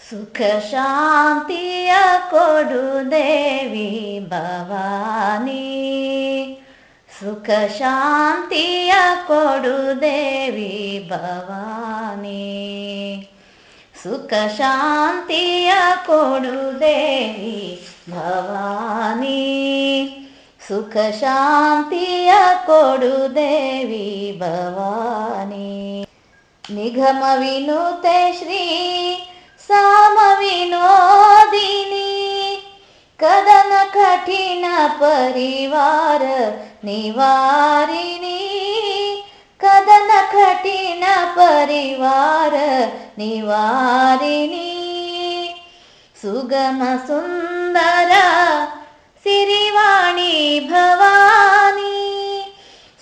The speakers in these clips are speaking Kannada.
ಸುಖ ಶಾಂತಿಯ ಕೊಡು ದೇವಿ ಭವಾನಿ, ಸುಖ ಶಾಂತಿಯ ಕೊಡು ದೇವಿ ಭವಾನಿ, ಸುಖ ಶಾಂತಿಯ ಕೊಡು ದೇವಿ ಭವಾನಿ, ಸುಖ ಶಾಂತಿಯ ಕೊಡು ದೇವಿ ಭವಾನಿ. ನಿಗಮ ವಿನುತೆ ಶ್ರೀ ಸಾಮ ವಿನೋದಿನಿ, ಕದನ ಕಠಿಣ ಪರಿವಾರ ನಿವಾರಿಣಿ, ಕದನ ಕಠಿಣ ಪರಿವಾರ ನಿವಾರಿಣಿ, ಸುಗಮ ಸುಂದರ ಸಿರಿವಾಣಿ ಭವಾನಿ,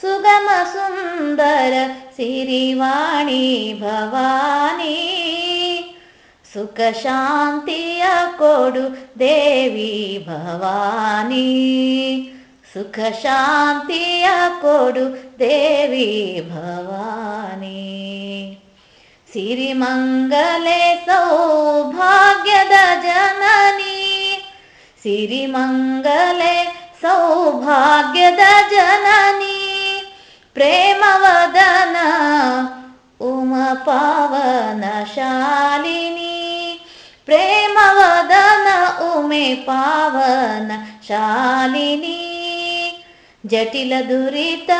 ಸುಗಮ ಸುಂದರ ಸಿರಿವಾಣಿ ಭವಾನಿ, ಸುಖ ಶಾಂತಿಯ ಕೊಡು ದೇವಿ ಭವಾನಿ, ಸುಖ ಶಾಂತಿಯ ಕೊಡು ದೇವಿ ಭವಾನಿ. ಸಿರಿಮಂಗಲೆ ಸೌಭಾಗ್ಯದ ಜನನಿ, ಸಿರಿಮಂಗಲೆ ಸೌಭಾಗ್ಯದ ಜನನಿ, ಪ್ರೇಮವದನ ಉಮ ಪಾವನ ಶಾಲಿನಿ, ಪ್ರೇಮವದನ ಉಮೆ ಪಾವನ ಶಾಲಿನಿ, ಜಟಿಲ ದುರಿತ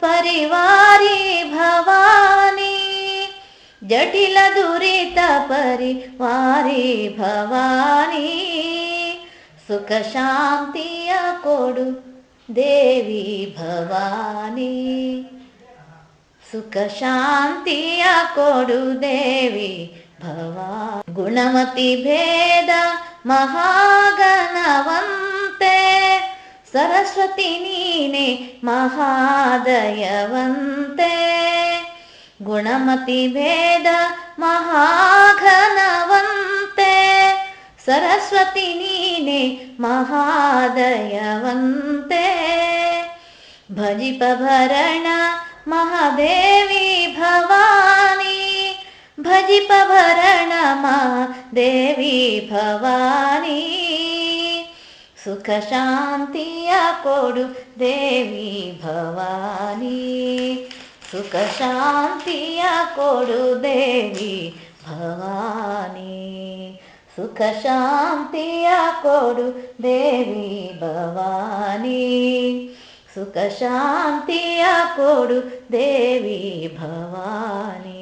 ಪರಿವಾರಿ ಭವಾನಿ, ಜಟಿಲ ದುರಿತ ಪರಿವಾರಿ ಭವಾನಿ, ಸುಖ ಶಾಂತಿಯ ಕೊಡು ದೇವಿ ಭವಾನಿ, ಸುಖ ಶಾಂತಿಯ ಕೊಡು ದೇವಿ ಭವಾನಿ. ಗುಣಮತಿ ಭೇದ ಮಹಾಗಣವಂತೆ, ಸರಸ್ವತಿ ನೀನೆ ಮಹಾದಯವಂತೆ, ಗುಣಮತಿ ಭೇದ ಮಹಾಘನವಂತೆ, ಸರಸ್ವತಿ ನೀನೆ ಮಹಾದಯವಂತೆ, ಭಜಿಪ ಭರಣ ಮಹಾದೇವಿ ಭವಾನಿ, ಭಜಿಪ ಭರಣ ಮಹಾದೇವಿ ಭವಾನಿ, ಸುಖ ಶಾಂತಿಯ ಕೊಡು ದೇವಿ ಭವಾನಿ, ಸುಖ ಶಾಂತಿಯ ಕೊಡು ದೇವಿ ಭವಾನಿ, ಸುಖ ಶಾಂತಿಯ ಕೊಡು ದೇವಿ ಭವಾನಿ, ಸುಖ ಶಾಂತಿಯ ಕೊಡು ದೇವಿ ಭವಾನಿ.